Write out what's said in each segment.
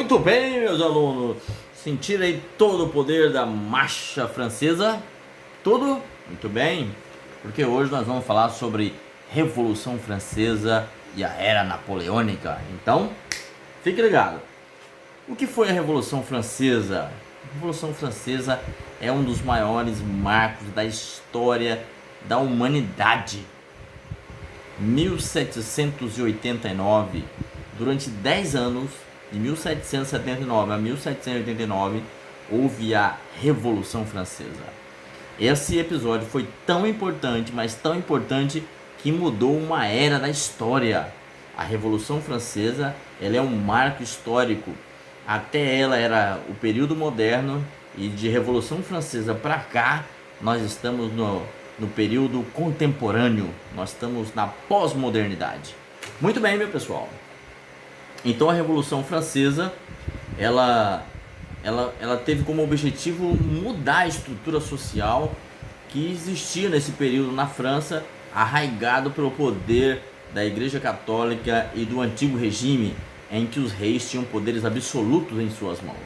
Muito bem, meus alunos. Sentiram aí todo o poder da marcha francesa? Tudo? Muito bem, porque hoje nós vamos falar sobre Revolução Francesa e a Era Napoleônica. Então, fique ligado. O que foi a Revolução Francesa? A Revolução Francesa é um dos maiores marcos da história da humanidade. 1789, durante 10 anos, de 1779 a 1789, houve a Revolução Francesa. Esse episódio foi tão importante, mas tão importante, que mudou uma era da história. A Revolução Francesa, ela é um marco histórico. Até ela era o período moderno, e de Revolução Francesa para cá, nós estamos no período contemporâneo, nós estamos na pós-modernidade. Muito bem, meu pessoal. Então a Revolução Francesa, ela teve como objetivo mudar a estrutura social que existia nesse período na França, arraigado pelo poder da Igreja Católica e do antigo regime, em que os reis tinham poderes absolutos em suas mãos.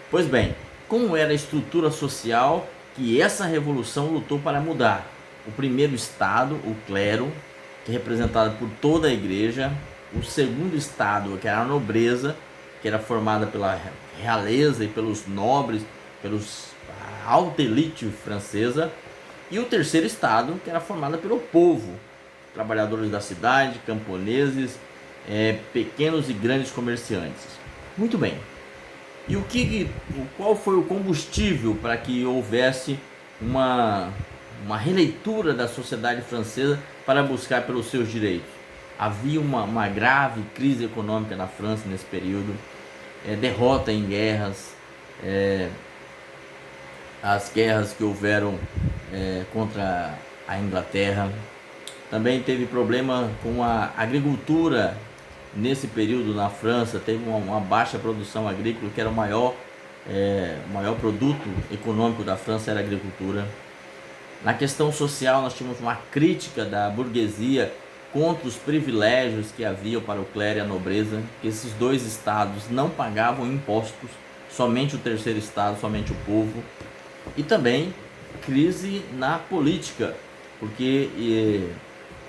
Pois bem, como era a estrutura social que essa revolução lutou para mudar? O primeiro estado, o clero, que é representado por toda a igreja. O segundo estado, que era a nobreza, que era formada pela realeza e pelos nobres, a alta elite francesa. E o terceiro estado, que era formado pelo povo, trabalhadores da cidade, camponeses, pequenos e grandes comerciantes. Muito bem. E qual foi o combustível para que houvesse uma releitura da sociedade francesa para buscar pelos seus direitos? Havia uma grave crise econômica na França nesse período, derrota em guerras, as guerras que houveram contra a Inglaterra. Também teve problema com a agricultura nesse período na França. Teve uma baixa produção agrícola, que era o maior produto econômico da França, era a agricultura. Na questão social, nós tínhamos uma crítica da burguesia contra os privilégios que haviam para o clero e a nobreza, que esses dois estados não pagavam impostos, somente o terceiro estado, somente o povo. E também crise na política, porque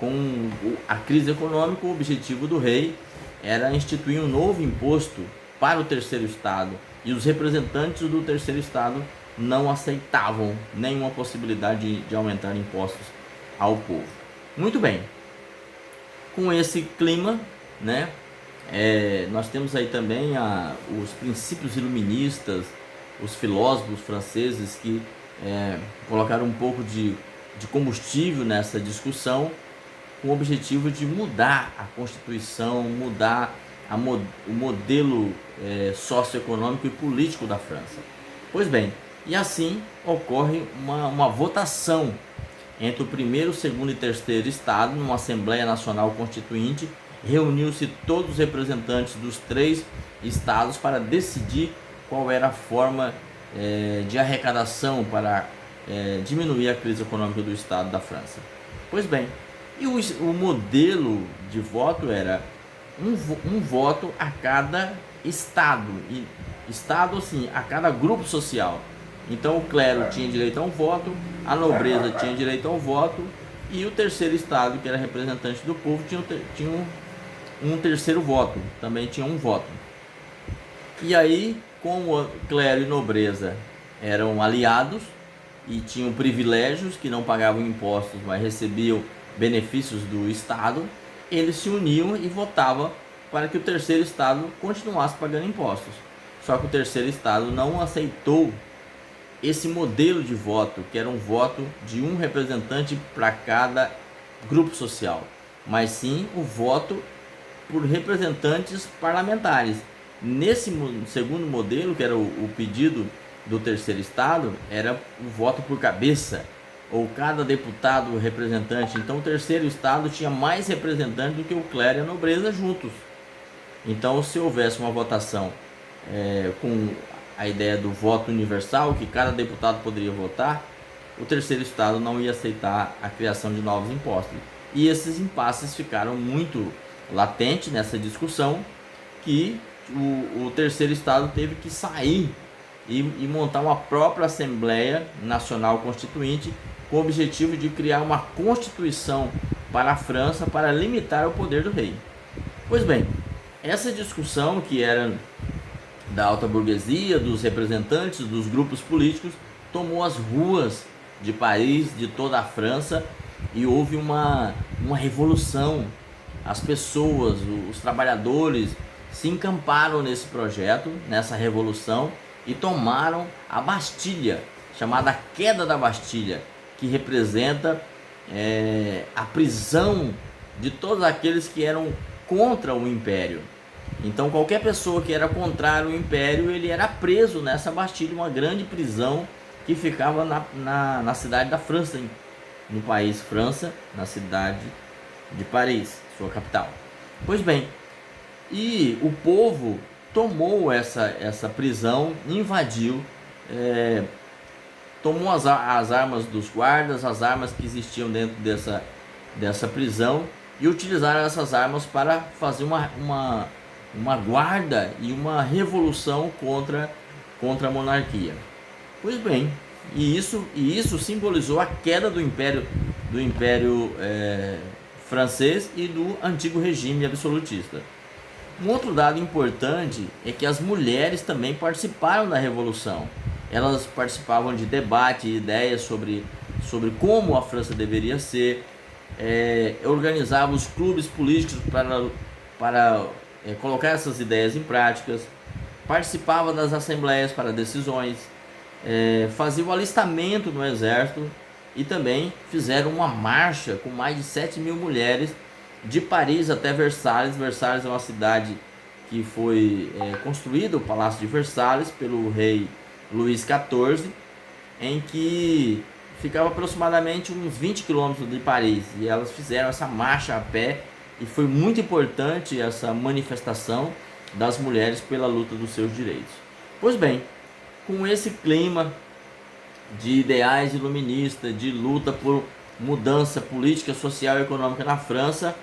com a crise econômica, o objetivo do rei era instituir um novo imposto para o terceiro estado, e os representantes do terceiro estado não aceitavam nenhuma possibilidade de aumentar impostos ao povo. Muito bem. Com esse clima, né, nós temos aí também os princípios iluministas, os filósofos franceses que colocaram um pouco de combustível nessa discussão, com o objetivo de mudar a Constituição, mudar o modelo socioeconômico e político da França. Pois bem, e assim ocorre uma votação entre o primeiro, segundo e terceiro estado, numa Assembleia Nacional Constituinte. Reuniu-se todos os representantes dos três estados para decidir qual era a forma de arrecadação para diminuir a crise econômica do estado da França. Pois bem, e o modelo de voto era um voto a cada estado, e estado assim, a cada grupo social. Então o clero tinha direito a um voto, a nobreza tinha direito ao voto, e o terceiro estado, que era representante do povo, tinha um terceiro voto, também tinha um voto. E aí, como clero e nobreza eram aliados e tinham privilégios, que não pagavam impostos, mas recebiam benefícios do estado, eles se uniam e votavam para que o terceiro estado continuasse pagando impostos. Só que o terceiro estado não aceitou esse modelo de voto, que era um voto de um representante para cada grupo social, mas sim o voto por representantes parlamentares. Nesse segundo modelo, que era o pedido do terceiro estado, era o voto por cabeça, ou cada deputado representante. Então o terceiro estado tinha mais representantes do que o clero e a nobreza juntos. Então, se houvesse uma votação com a ideia do voto universal, que cada deputado poderia votar, o terceiro estado não ia aceitar a criação de novos impostos. E esses impasses ficaram muito latentes nessa discussão, que o terceiro estado teve que sair e montar uma própria Assembleia Nacional Constituinte com o objetivo de criar uma constituição para a França para limitar o poder do rei. Pois bem, essa discussão que era da alta burguesia, dos representantes dos grupos políticos, tomou as ruas de Paris, de toda a França, e houve uma revolução. As pessoas, os trabalhadores se encamparam nesse projeto, nessa revolução, e tomaram a Bastilha, chamada Queda da Bastilha, que representa a prisão de todos aqueles que eram contra o Império. Então qualquer pessoa que era contrário ao Império, ele era preso nessa Bastilha, uma grande prisão que ficava na cidade da França, no país França, na cidade de Paris, sua capital. Pois bem, e o povo tomou essa prisão, invadiu, tomou as armas dos guardas, as armas que existiam dentro dessa prisão, e utilizaram essas armas para fazer uma guarda e uma revolução contra a monarquia. Pois bem, e isso simbolizou a queda do Império francês e do antigo regime absolutista. Um outro dado importante é que as mulheres também participaram da revolução. Elas participavam de debate e ideias sobre como a França deveria ser, organizavam os clubes políticos para colocar essas ideias em práticas, participavam das assembleias para decisões, faziam o alistamento no exército e também fizeram uma marcha com mais de 7 mil mulheres de Paris até Versalhes. Versalhes é uma cidade que foi construída, o Palácio de Versalhes, pelo rei Luís XIV, em que ficava aproximadamente uns 20 quilômetros de Paris, e elas fizeram essa marcha a pé, e foi muito importante essa manifestação das mulheres pela luta dos seus direitos. Pois bem, com esse clima de ideais iluministas, de luta por mudança política, social e econômica na França,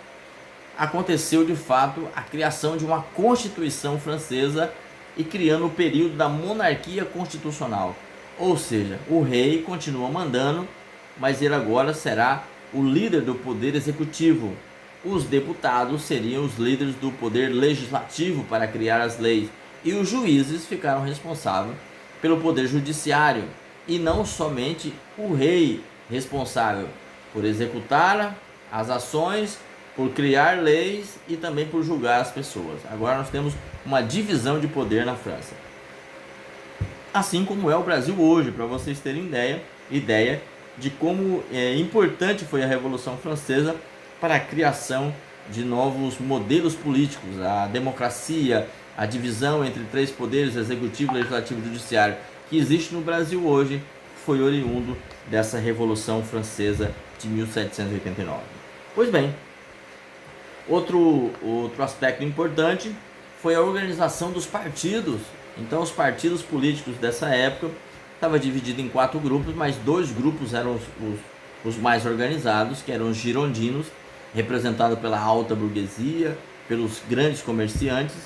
aconteceu de fato a criação de uma Constituição francesa e criando o período da monarquia constitucional. Ou seja, o rei continua mandando, mas ele agora será o líder do poder executivo. Os deputados seriam os líderes do poder legislativo para criar as leis, e os juízes ficaram responsáveis pelo poder judiciário, e não somente o rei responsável por executar as ações, por criar leis e também por julgar as pessoas. Agora nós temos uma divisão de poder na França. Assim como é o Brasil hoje, para vocês terem ideia de como importante foi a Revolução Francesa para a criação de novos modelos políticos, a democracia, a divisão entre três poderes, executivo, legislativo e judiciário, que existe no Brasil hoje, foi oriundo dessa Revolução Francesa de 1789. Pois bem, outro aspecto importante foi a organização dos partidos. Então os partidos políticos dessa época estavam divididos em 4 grupos, mas 2 grupos eram os mais organizados, que eram os girondinos, representados pela alta burguesia, pelos grandes comerciantes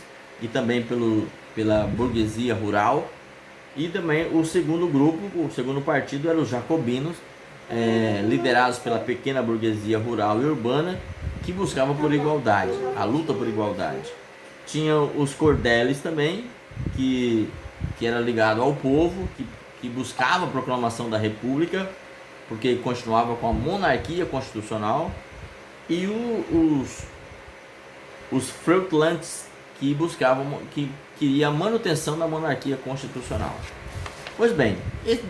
e também pela burguesia rural. E também o segundo grupo, o segundo partido, eram os jacobinos, liderados pela pequena burguesia rural e urbana, que buscava por igualdade, a luta por igualdade. Tinha os cordelis também, que era ligado ao povo, que buscava a proclamação da república, porque continuava com a monarquia constitucional, e os Feuillants, que queria a manutenção da monarquia constitucional. Pois bem,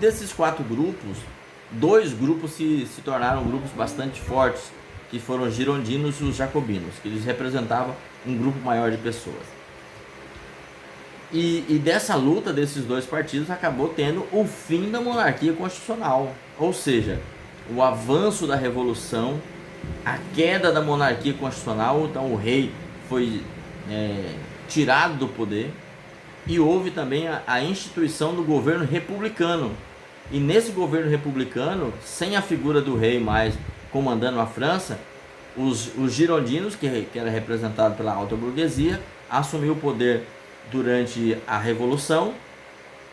desses 4 grupos, 2 grupos se tornaram grupos bastante fortes, que foram os girondinos e os jacobinos, que eles representavam um grupo maior de pessoas. E dessa luta desses 2 partidos acabou tendo o fim da monarquia constitucional, ou seja, o avanço da revolução, a queda da monarquia constitucional. Então o rei foi tirado do poder, e houve também a instituição do governo republicano. E nesse governo republicano, sem a figura do rei mais comandando a França, os girondinos, que era representado pela alta burguesia, assumiu o poder durante a Revolução,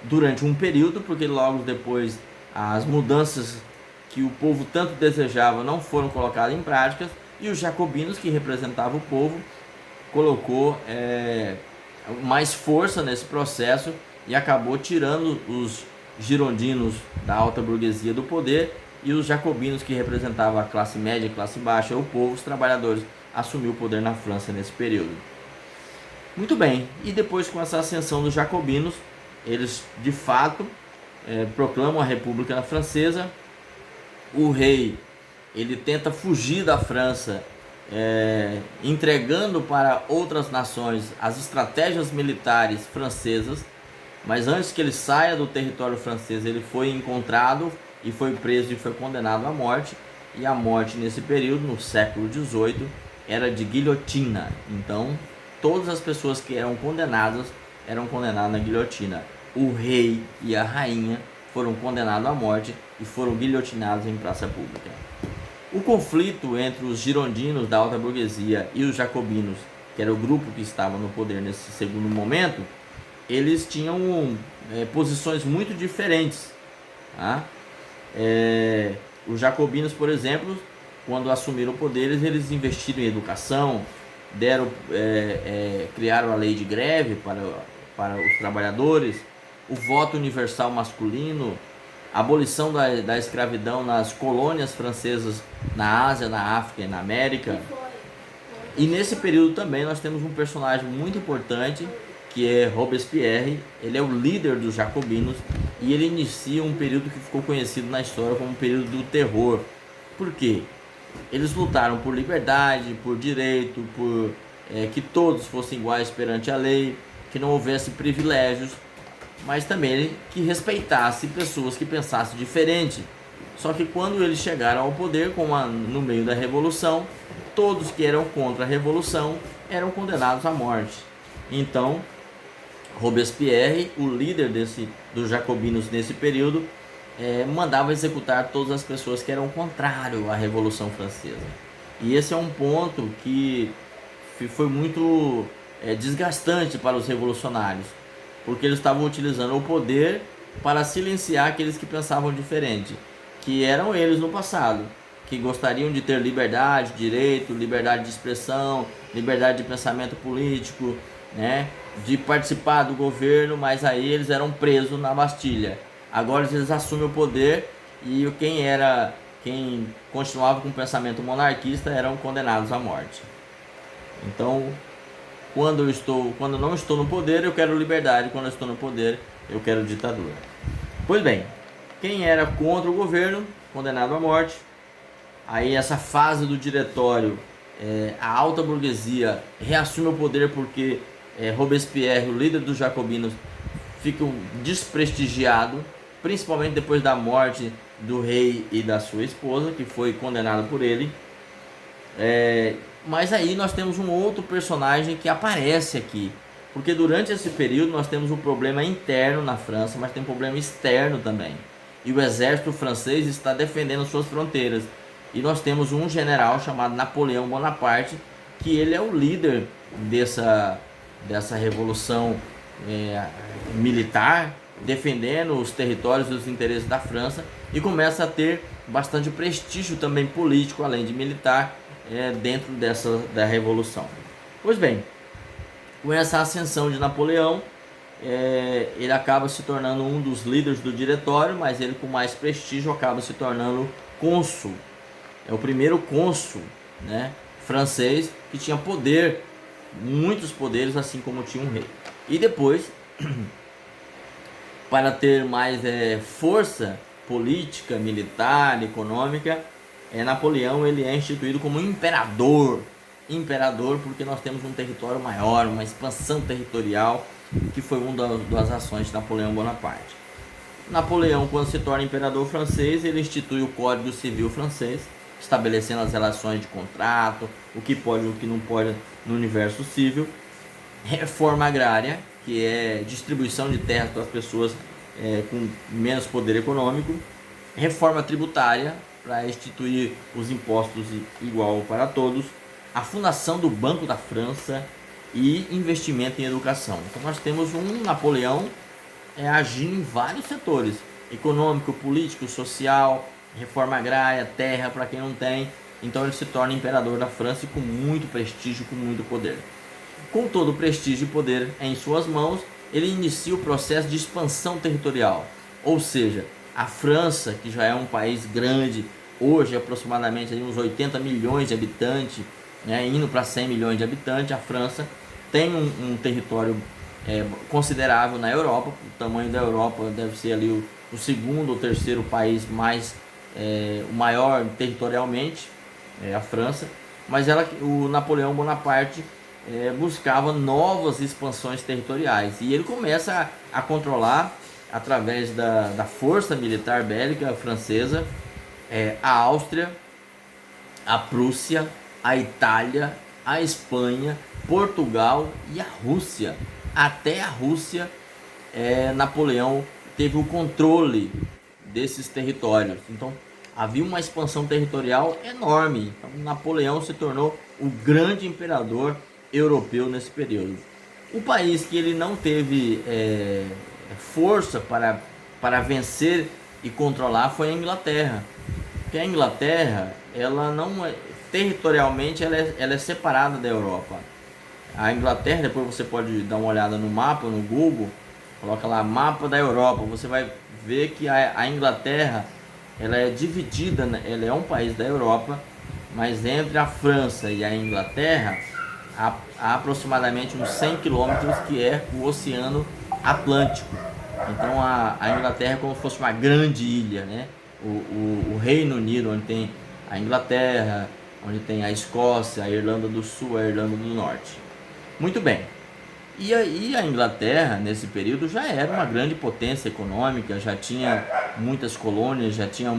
durante um período, porque logo depois as mudanças que o povo tanto desejava não foram colocadas em prática, e os jacobinos, que representavam o povo, colocou mais força nesse processo e acabou tirando os girondinos da alta burguesia do poder, e os jacobinos, que representavam a classe média e classe baixa, o povo, os trabalhadores, assumiu o poder na França nesse período. Muito bem, e depois, com essa ascensão dos jacobinos, eles de fato proclamam a República Francesa. O rei, ele tenta fugir da França, entregando para outras nações as estratégias militares francesas, mas antes que ele saia do território francês, ele foi encontrado e foi preso e foi condenado à morte. E a morte nesse período, no século XVIII, era de guilhotina. Então todas as pessoas que eram condenadas na guilhotina. O rei e a rainha foram condenados à morte e foram guilhotinados em praça pública. O conflito entre os girondinos da alta burguesia e os jacobinos, que era o grupo que estava no poder nesse segundo momento, eles tinham posições muito diferentes. Tá? Os jacobinos, por exemplo, quando assumiram o poder, eles investiram em educação, criaram a lei de greve para os trabalhadores, o voto universal masculino, a abolição da escravidão nas colônias francesas na Ásia, na África e na América. E nesse período também nós temos um personagem muito importante, que é Robespierre. Ele é o líder dos jacobinos e ele inicia um período que ficou conhecido na história como o período do terror. Por quê? Eles lutaram por liberdade, por direito, por que todos fossem iguais perante a lei, que não houvesse privilégios, mas também que respeitasse pessoas que pensassem diferente. Só que quando eles chegaram ao poder, no meio da Revolução, todos que eram contra a Revolução eram condenados à morte. Então, Robespierre, o líder dos jacobinos nesse período, mandava executar todas as pessoas que eram contrárias à Revolução Francesa. E esse é um ponto que foi muito desgastante para os revolucionários, porque eles estavam utilizando o poder para silenciar aqueles que pensavam diferente, que eram eles no passado, que gostariam de ter liberdade, direito, liberdade de expressão, liberdade de pensamento político, né, de participar do governo, mas aí eles eram presos na Bastilha. Agora eles assumem o poder e quem continuava com o pensamento monarquista eram condenados à morte. Então, quando não estou no poder, eu quero liberdade. Quando eu estou no poder, eu quero ditadura. Pois bem, quem era contra o governo, condenado à morte. Aí essa fase do diretório, a alta burguesia reassume o poder porque Robespierre, o líder dos jacobinos, fica desprestigiado, principalmente depois da morte do rei e da sua esposa, que foi condenado por ele. Mas aí nós temos um outro personagem que aparece aqui, porque durante esse período nós temos um problema interno na França, mas tem um problema externo também. E o exército francês está defendendo suas fronteiras. E nós temos um general chamado Napoleão Bonaparte, que ele é o líder dessa revolução militar, defendendo os territórios e os interesses da França, e começa a ter bastante prestígio também político, além de militar, dentro da revolução. Pois bem, com essa ascensão de Napoleão, ele acaba se tornando um dos líderes do diretório, mas ele, com mais prestígio, acaba se tornando cônsul. É o primeiro cônsul, né, francês, que tinha poder, muitos poderes, assim como tinha um rei. E depois, para ter mais força política, militar, econômica, Napoleão ele é instituído como imperador. Imperador porque nós temos um território maior, uma expansão territorial, que foi uma das ações de Napoleão Bonaparte. Napoleão, quando se torna imperador francês, ele institui o Código Civil francês, estabelecendo as relações de contrato, o que pode e o que não pode no universo civil. Reforma agrária, que é distribuição de terras para as pessoas com menos poder econômico. Reforma tributária, para instituir os impostos igual para todos. A fundação do Banco da França e investimento em educação. Então nós temos um Napoleão agindo em vários setores: econômico, político, social, reforma agrária, terra para quem não tem. Então ele se torna imperador da França e com muito prestígio, com muito poder. Com todo o prestígio e poder em suas mãos, ele inicia o processo de expansão territorial. Ou seja, a França, que já é um país grande, hoje aproximadamente uns 80 milhões de habitantes, né, indo para 100 milhões de habitantes, a França tem um território considerável na Europa. O tamanho da Europa deve ser ali o segundo ou terceiro país mais, o maior territorialmente, a França. Mas o Napoleão Bonaparte buscava novas expansões territoriais, e ele começa a controlar, através da força militar bélica francesa, a Áustria, a Prússia, a Itália, a Espanha, Portugal e a Rússia. Até a Rússia, Napoleão teve o controle desses territórios. Então havia uma expansão territorial enorme. Então, Napoleão se tornou o grande imperador europeu nesse período. O país que ele não teve força para vencer e controlar foi a Inglaterra. Porque a Inglaterra, ela não territorialmente ela é separada da Europa. A Inglaterra, depois você pode dar uma olhada no mapa, no Google, coloca lá mapa da Europa, você vai ver que a Inglaterra, ela é dividida, ela é um país da Europa, mas entre a França e a Inglaterra há aproximadamente uns 100 quilômetros, que é o Oceano Atlântico. Então a Inglaterra é como se fosse uma grande ilha, né? O Reino Unido, onde tem a Inglaterra, onde tem a Escócia, a Irlanda do Sul, a Irlanda do Norte. Muito bem. E aí a Inglaterra, nesse período, já era uma grande potência econômica, já tinha muitas colônias, já tinha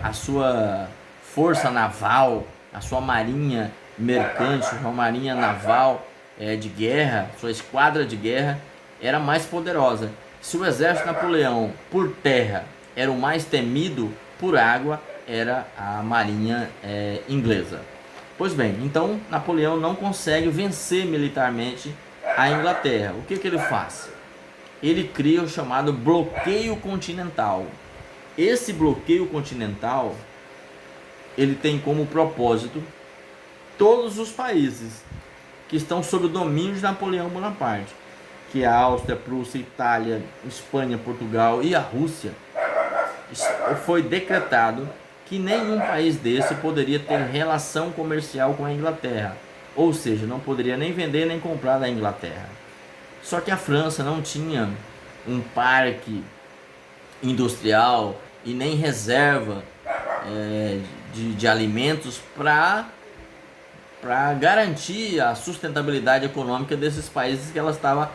a sua força naval, a sua marinha mercante, sua marinha naval de guerra, sua esquadra de guerra era mais poderosa. Se o exército de Napoleão por terra era o mais temido, por água era a marinha inglesa. Pois bem, então Napoleão não consegue vencer militarmente a Inglaterra. O que ele faz? Ele cria o chamado bloqueio continental. Esse bloqueio continental, ele tem como propósito todos os países que estão sob o domínio de Napoleão Bonaparte, que é a Áustria, Prússia, Itália, Espanha, Portugal e a Rússia. Foi decretado que nenhum país desse poderia ter relação comercial com a Inglaterra, ou seja, não poderia nem vender nem comprar da Inglaterra. Só que a França não tinha um parque industrial e nem reserva de alimentos para garantir a sustentabilidade econômica desses países que ela estava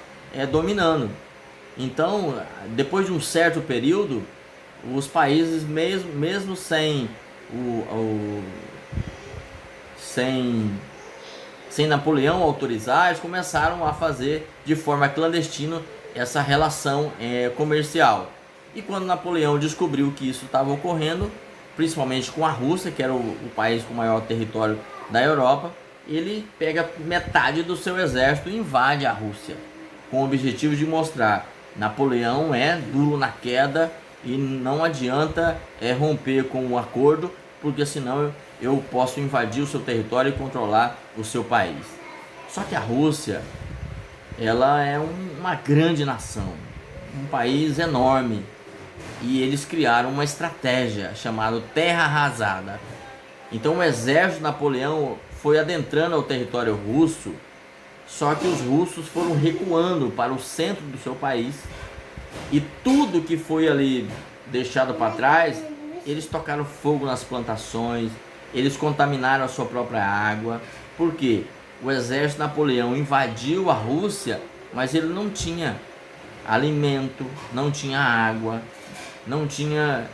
dominando. Então, depois de um certo período, os países, mesmo sem Napoleão autorizar, eles começaram a fazer de forma clandestina essa relação comercial. E quando Napoleão descobriu que isso estava ocorrendo, principalmente com a Rússia, que era o país com o maior território da Europa, ele pega metade do seu exército e invade a Rússia, com o objetivo de mostrar: Napoleão é duro na queda e não adianta romper com o acordo, porque senão eu posso invadir o seu território e controlar o seu país. Só que a Rússia, ela é uma grande nação, um país enorme, e eles criaram uma estratégia chamada terra arrasada. Então o exército de Napoleão foi adentrando ao território russo, só que os russos foram recuando para o centro do seu país, e tudo que foi ali deixado para trás, eles tocaram fogo nas plantações, eles contaminaram a sua própria água. Por quê? O exército de Napoleão invadiu a Rússia, mas ele não tinha alimento, não tinha água, não tinha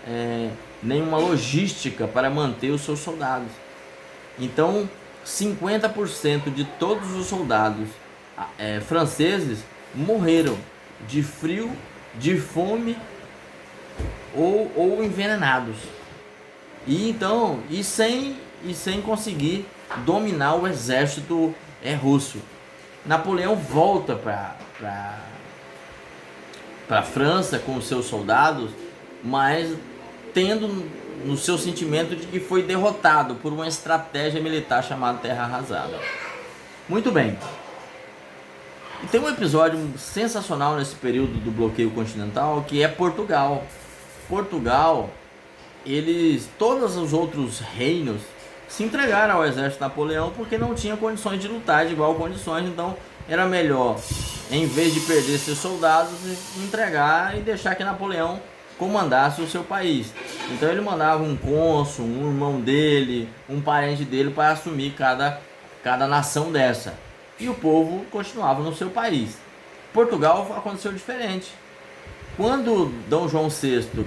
nenhuma logística para manter os seus soldados. Então 50% de todos os soldados franceses morreram de frio, de fome ou envenenados, e sem conseguir dominar o exército russo. Napoleão volta para a França com os seus soldados, mas tendo no seu sentimento de que foi derrotado por uma estratégia militar chamada Terra Arrasada. Muito bem. E tem um episódio sensacional nesse período do bloqueio continental, que é Portugal. Portugal, todos os outros reinos se entregaram ao exército de Napoleão porque não tinha condições de lutar de igual condições, então era melhor, em vez de perder seus soldados, entregar e deixar que Napoleão comandasse o seu país. Então ele mandava um cônsul, um irmão dele, um parente dele para assumir cada nação dessa. E o povo continuava no seu país. Portugal aconteceu diferente. Quando D. João VI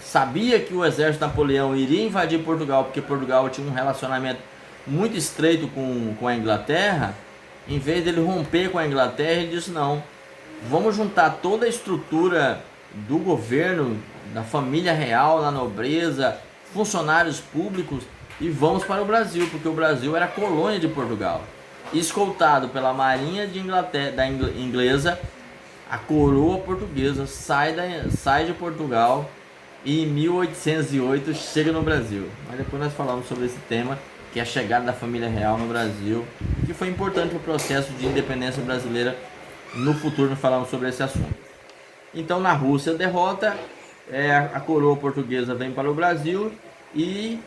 sabia que o exército de Napoleão iria invadir Portugal, porque Portugal tinha um relacionamento muito estreito com a Inglaterra, em vez dele romper com a Inglaterra, ele disse: não, vamos juntar toda a estrutura do governo, da família real, da nobreza, funcionários públicos, e vamos para o Brasil, porque o Brasil era colônia de Portugal. Escoltado pela marinha inglesa, a coroa portuguesa sai de Portugal e em 1808 chega no Brasil. Mas depois nós falamos sobre esse tema, que é a chegada da família real no Brasil, que foi importante para o processo de independência brasileira. No futuro nós falamos sobre esse assunto. Então, na Rússia, derrota, a coroa portuguesa vem para o Brasil e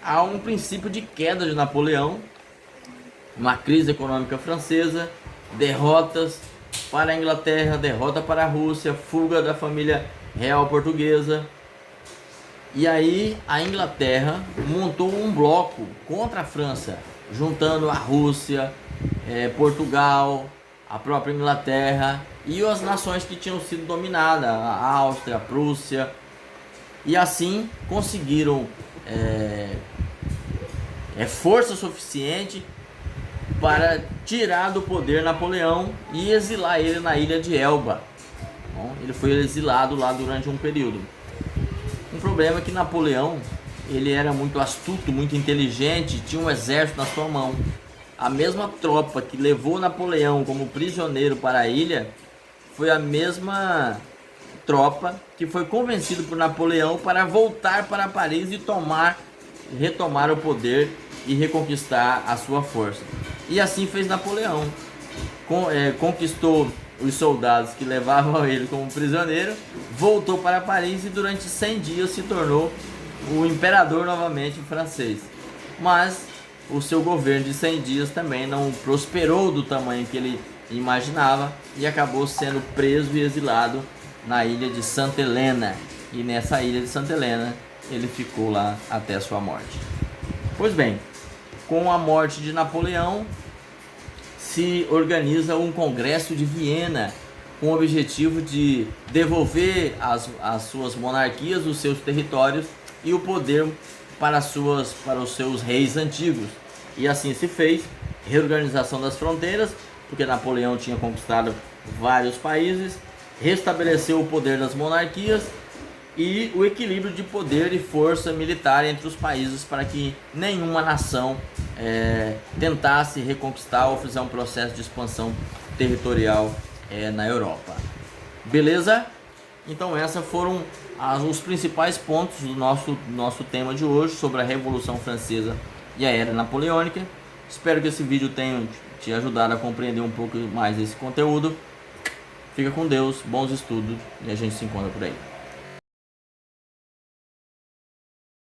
há um princípio de queda de Napoleão, uma crise econômica francesa, derrotas para a Inglaterra, derrota para a Rússia, fuga da família real portuguesa. E aí a Inglaterra montou um bloco contra a França, juntando a Rússia, Portugal, a própria Inglaterra e as nações que tinham sido dominadas, a Áustria, a Prússia. E assim conseguiram força suficiente para tirar do poder Napoleão e exilar ele na ilha de Elba. Bom, ele foi exilado lá durante um período. Um problema é que Napoleão, ele era muito astuto, muito inteligente, tinha um exército na sua mão. A mesma tropa que levou Napoleão como prisioneiro para a ilha foi a mesma tropa que foi convencida por Napoleão para voltar para Paris e retomar o poder e reconquistar a sua força. E assim fez Napoleão. Conquistou os soldados que levavam ele como prisioneiro, voltou para Paris e durante 100 dias se tornou o imperador novamente francês. Mas o seu governo de 100 dias também não prosperou do tamanho que ele imaginava e acabou sendo preso e exilado na ilha de Santa Helena. E nessa ilha de Santa Helena ele ficou lá até a sua morte. Pois bem, com a morte de Napoleão, se organiza um congresso de Viena com o objetivo de devolver as suas monarquias, os seus territórios e o poder para os seus reis antigos. E assim se fez, reorganização das fronteiras, porque Napoleão tinha conquistado vários países, restabeleceu o poder das monarquias e o equilíbrio de poder e força militar entre os países para que nenhuma nação tentasse reconquistar ou fizer um processo de expansão territorial na Europa. Beleza? Então esses foram os principais pontos do nosso tema de hoje sobre a Revolução Francesa e a Era Napoleônica. Espero que esse vídeo tenha te ajudado a compreender um pouco mais esse conteúdo. Fica com Deus, bons estudos e a gente se encontra por aí.